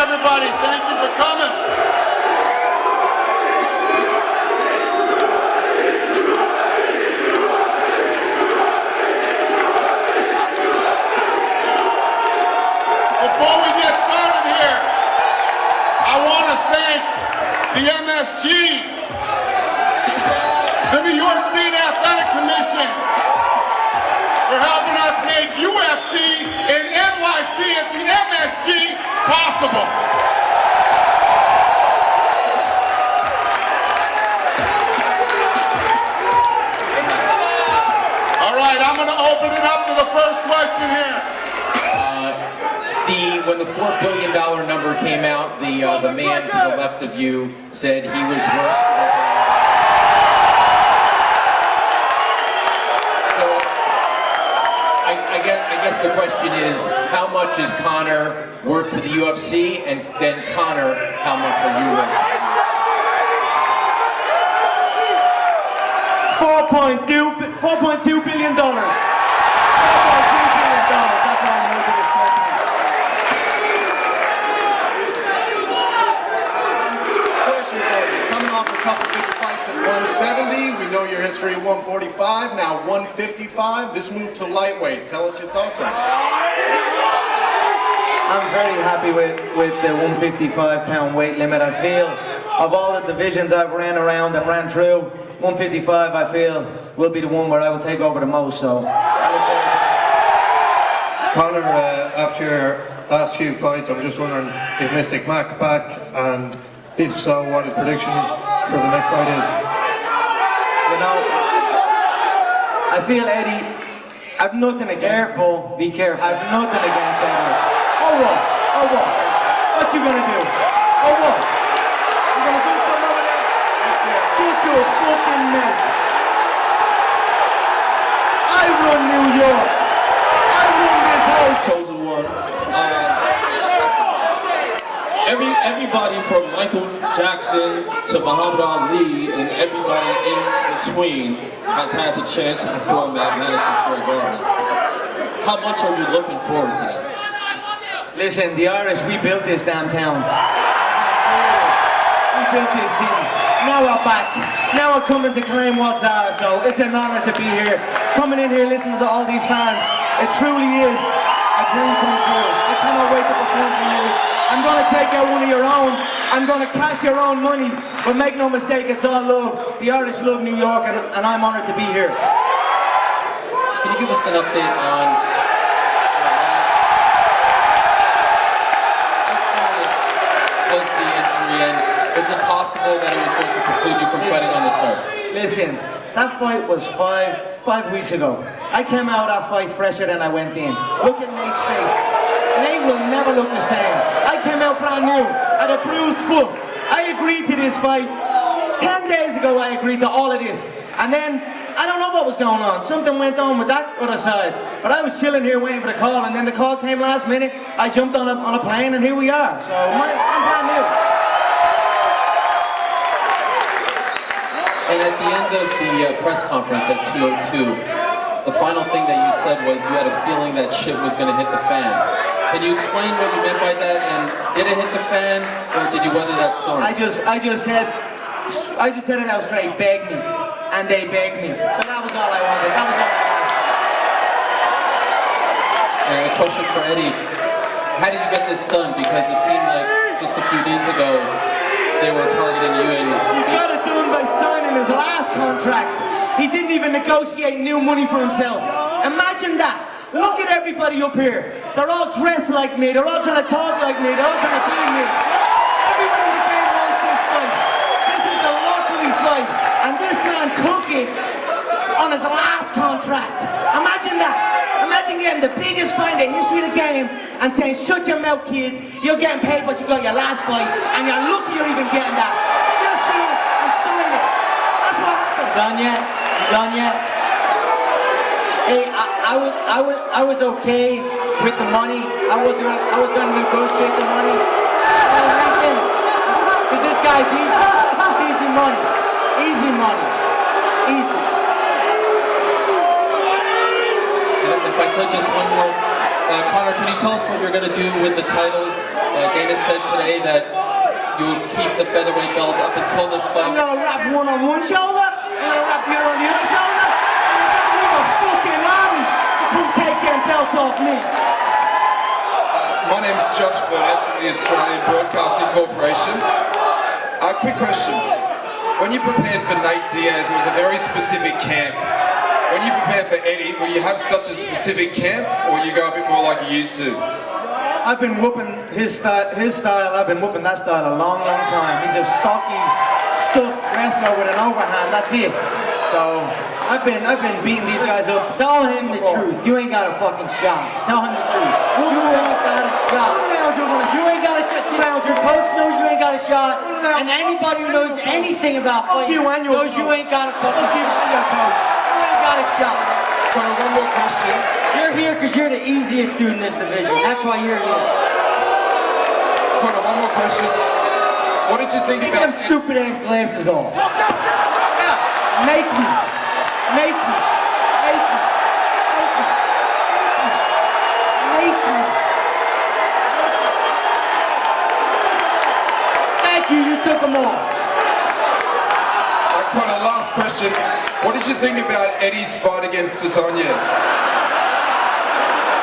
everybody. Thank you for coming. Before we get started here, I want to thank the MSG, the New York State Athletic Commission, for helping us make UFC and NYC at the MSG possible. All right, I'm going to open it up to the first question here. When the $4 billion number came out, the man to the left of you said he was worth. So I guess the question is, how much is Conor worth to the UFC, and then Conor, how much are you worth? $4.2 billion. $4.2 billion. That's what I'm worth to this company. Coming off a couple big fights at 170, we know your history at 145, now 155. This move to lightweight, tell us your thoughts on it. I'm very happy with the 155-pound weight limit. I feel, of all the divisions I've ran around and ran through, 155 I feel will be the one where I will take over the most. So, Conor, after your last few fights, I'm just wondering, is Mystic Mac back? And if so, what his prediction for the next fight is? You know, I feel, Eddie, I've nothing against. Be careful. I've nothing against Eddie. Oh what? Oh what? What you gonna do? Oh what? You gonna do something over there? Shoot you a fucking mouth. I run New York. I run this whole chosen one. Everybody from Michael Jackson to Muhammad Ali and everybody in between has had the chance to perform at Madison Square Garden. How much are you looking forward to that? Listen, the Irish, we built this damn town. We built this city. Now we're back. Now we're coming to claim what's ours, so it's an honor to be here. Coming in here listening to all these fans. It truly is a dream come true. I cannot wait to perform for you. I'm going to take out one of your own. I'm going to cash your own money. But make no mistake, it's all love. The Irish love New York, and I'm honored to be here. Can you give us an update on how serious was the injury, and is it possible that it was going to preclude you from fighting on this card? Listen, that fight was five weeks ago. I came out of that fight fresher than I went in. Look at Nate's face. Nate will never look the same. I came out brand new, at a bruised foot. I agreed to this fight. 10 days ago I agreed to all of this. And then, I don't know what was going on. Something went on with that other side. But I was chilling here waiting for the call, and then the call came last minute. I jumped on a plane, and here we are. So, I'm brand new. And at the end of the press conference at 2:02, the final thing that you said was you had a feeling that shit was going to hit the fan. Can you explain what you meant by that? And did it hit the fan, or did you weather that storm? I just said it out straight. Beg me, and they begged me. So that was all I wanted. That was all I wanted. A question for Eddie: how did you get this done? Because it seemed like just a few days ago they were targeting you, and he got it done by signing his last contract. He didn't even negotiate new money for himself. Imagine that. Look at everybody up here. They're all dressed like me. They're all trying to talk like me. They're all trying to be me. Everybody in the game wants this fight. This is the lottery fight. And this man took it on his last contract. Imagine that. Imagine getting the biggest fight in the history of the game and saying, shut your mouth, kid. You're getting paid what you got your last fight. And you're lucky you're even getting that. You'll see it and sign it. That's what happened. Done yet? You done yet? Hey, I was okay with the money. I was gonna negotiate the money. Because this guy's easy money. Easy money. Easy. If I could, just one more Conor, can you tell us what you're going to do with the titles? Dana said today that you will keep the featherweight belt up until this I'm fight. gonna wrap one on one shoulder, I'm gonna wrap the other on the other shoulder. I'm gonna a fucking army to come take them belts off me. My name's Josh Burnett from the Australian Broadcasting Corporation. Quick question. When you prepared for Nate Diaz, it was a very specific camp. When you prepare for Eddie, will you have such a specific camp, or will you go a bit more like you used to? I've been whooping his style, I've been whooping that style a long, long time. He's a stocky, stuffed wrestler with an overhand, that's it. So, I've been beating these guys up. Tell him the truth. You ain't got a fucking shot. Tell him the truth. You ain't got a shot. You ain't got a shot. Your coach knows you ain't got a shot. And anybody who knows anything about fighting knows you ain't got a fucking shot. You ain't got a shot. Conor, one more question. You're here because you're the easiest dude in this division. That's why you're here. Conor, one more question. What did you think Get about... them stupid ass glasses off. Yeah, make me. Make me. Make me. Make me. Thank you, you took them off. Conor, last question. What did you think about Eddie's fight against Dos Anjos?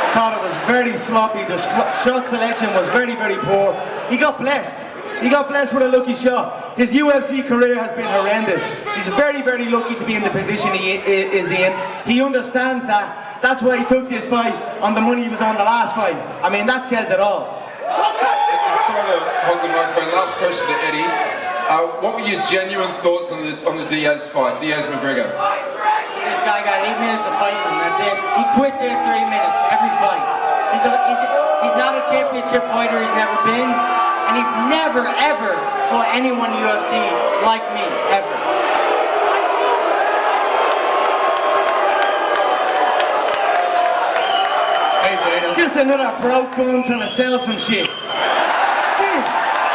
I thought it was very sloppy. The shot selection was very, very poor. He got blessed. He got blessed with a lucky shot. His UFC career has been horrendous. He's very, very lucky to be in the position he is in. He understands that. That's why he took this fight on the money he was on the last fight. I mean, that says it all. Sorry to hold the microphone. Last question to Eddie. What were your genuine thoughts on the Diaz fight, Diaz-McGregor? This guy got 8 minutes of fighting, and that's it. He quits after 8 minutes, every fight. He's not a championship fighter, he's never been, and he's never, ever fought anyone in the UFC like me, ever. Hey, Dana. Just another broke bone trying to sell some shit. See,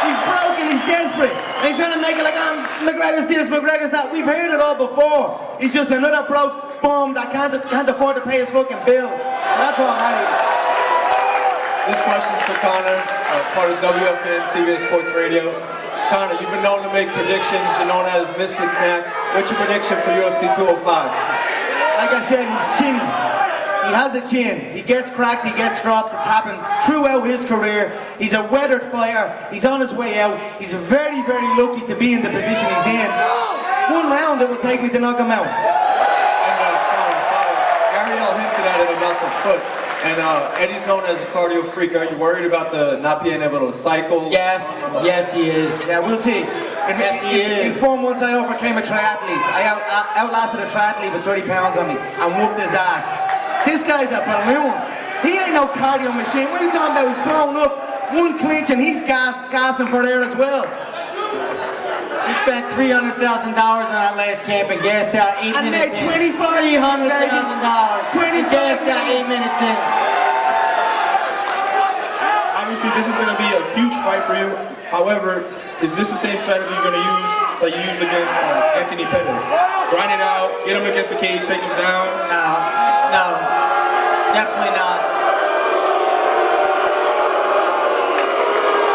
he's broken, he's desperate. And he's trying to make it like, McGregor's this, McGregor's that. We've heard it all before. He's just another broke bum that can't afford to pay his fucking bills. And that's all I need. This question's for Conor, part of WFN CBS Sports Radio. Conor, you've been known to make predictions. You're known as Mystic Mac. What's your prediction for UFC 205? Like I said, he's chinny. He has a chin. He gets cracked, he gets dropped. It's happened throughout his career. He's a weathered fighter. He's on his way out. He's very, very lucky to be in the position he's in. One round it will take me to knock him out. And Conor, Ariel hinted at it about the foot. And Eddie's known as a cardio freak. Are you worried about the not being able to cycle? Yes, yes he is. Yeah, we'll see. Yes, he In is. 4 months I overcame a triathlete. I outlasted a triathlete with 30 pounds on me and whooped his ass. This guy's a balloon. He ain't no cardio machine. What are you talking about? He's blown up. One clinch and he's gassing for there as well. He spent $300,000 on that last camp and gassed out 8 And minutes made in. $25,000. $300,000. He gassed out 8 minutes in. Obviously, this is going to be a huge fight for you. However, is this the same strategy you're going to use that you used against Anthony Pettis? Grind it out, get him against the cage, take him down? No, definitely not.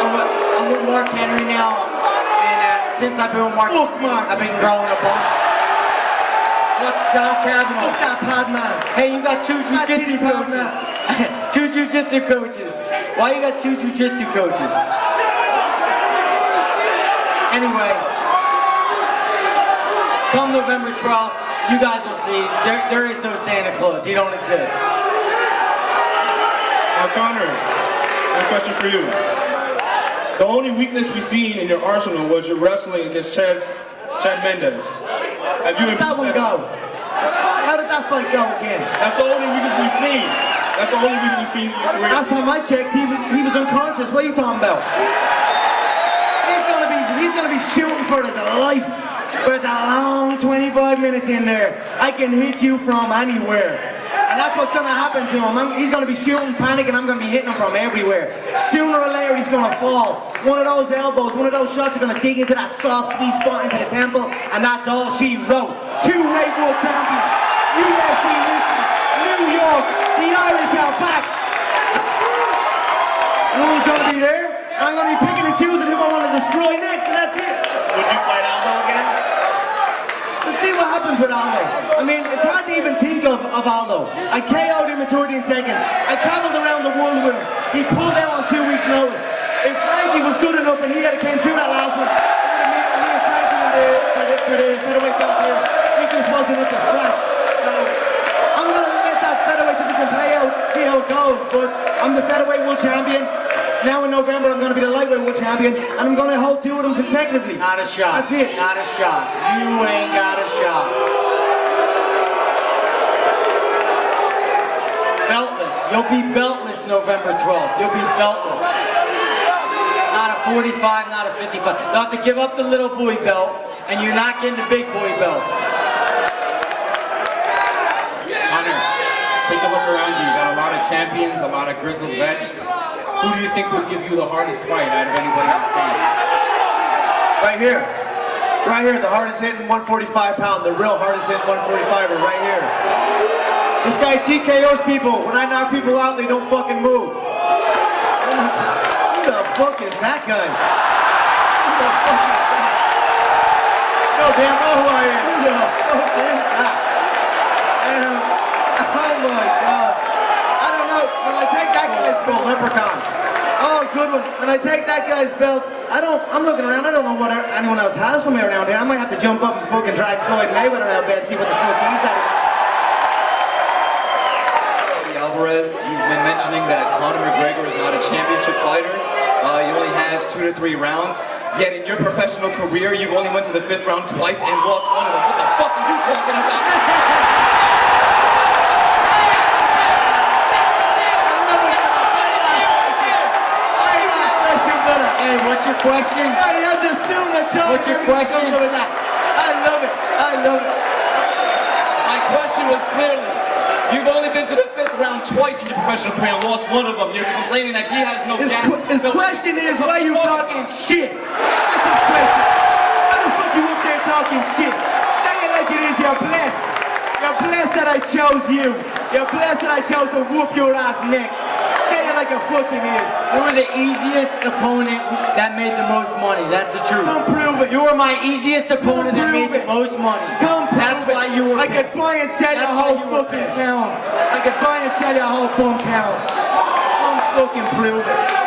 I'm with Mark Henry now, and since I've been with Mark, I've been growing a bunch. Look, John Kavanaugh. Look that pad man. Hey, you got 2 jiu-jitsu coaches. 2 jiu-jitsu coaches. Why you got 2 jiu-jitsu coaches? Anyway, come November 12th, you guys will see. There is no Santa Claus. He don't exist. Now, Conor, one question for you. The only weakness we've seen in your arsenal was your wrestling against Chad Mendes. Have you How did that one go? How did that fight go again? That's the only weakness we've seen. That's the only weakness we've seen in your career. Last time I checked, he was unconscious. What are you talking about? He's gonna be shooting for his life. But it's a long 25 minutes in there. I can hit you from anywhere. And that's what's gonna happen to him. He's gonna be shooting, panicking, I'm gonna be hitting him from everywhere. Sooner or later he's gonna fall. One of those elbows, one of those shots are gonna dig into that soft, sweet spot into the temple, and that's all she wrote. 2-weight world champion, UFC history, New York, the Irish are back. there. I'm going to be picking and choosing who I want to destroy next, and that's it. Would you fight Aldo again? Let's see what happens with Aldo. I mean, it's hard to even think of Aldo. I KO'd him in 13 seconds. I traveled around the world with him. He pulled out on 2 weeks' notice. If Frankie was good enough and he had came through that last one, me and Frankie for the featherweight belt here, he just wasn't up to scratch. So I'm going to let that featherweight division play out, see how it goes. But I'm the featherweight world champion. Now in November, I'm going to be the lightweight world champion, and I'm going to hold 2 of them consecutively. Not a shot. That's it. Not a shot. You ain't got a shot. Beltless. You'll be beltless November 12th. You'll be beltless. Not a 45, not a 55. You'll have to give up the little boy belt, and you're not getting the big boy belt. Conor, take a look around you. You got a lot of champions, a lot of grizzled vets. Who do you think would give you the hardest fight out of anybody on stage? Right here. Right here, the hardest hitting 145 pound, the real hardest hitting 145er right here. This guy TKOs people. When I knock people out, they don't fucking move. Who the fuck is that guy? Who the fuck is that? No damn know who I am. Who the fuck is that? Oh my god. I don't know. When I take that guy's belt, Leprechaun. Oh, good one. When I take that guy's belt, I'm looking around, I don't know what anyone else has for me around here. I might have to jump up and fucking drag Floyd Mayweather out of bed and see what the fuck he's at. Eddie Alvarez, you've been mentioning that Conor McGregor is not a championship fighter. He only has 2 to 3 rounds. Yet in your professional career, you've only went to the 5th round twice and lost 1 of them. What the fuck are you talking about? Hey, what's your question? He has assumed the tone. What's your question? I love it. I love it. My question was clearly, you've only been to the 5th round twice in your professional career and lost 1 of them. You're complaining that he has no gas. His question is, why are you talking shit? That's his question. Why the fuck you up there talking shit? Say it like it is, you're blessed. You're blessed that I chose you. You're blessed that I chose to whoop your ass next. Say it like a fucking is. You were the easiest opponent that made the most money. That's the truth. Come prove it. You were my easiest opponent that made the most money. Come prove That's it. why you were. I could buy and sell your whole fucking town. I could buy and sell your whole town. Come fucking prove it.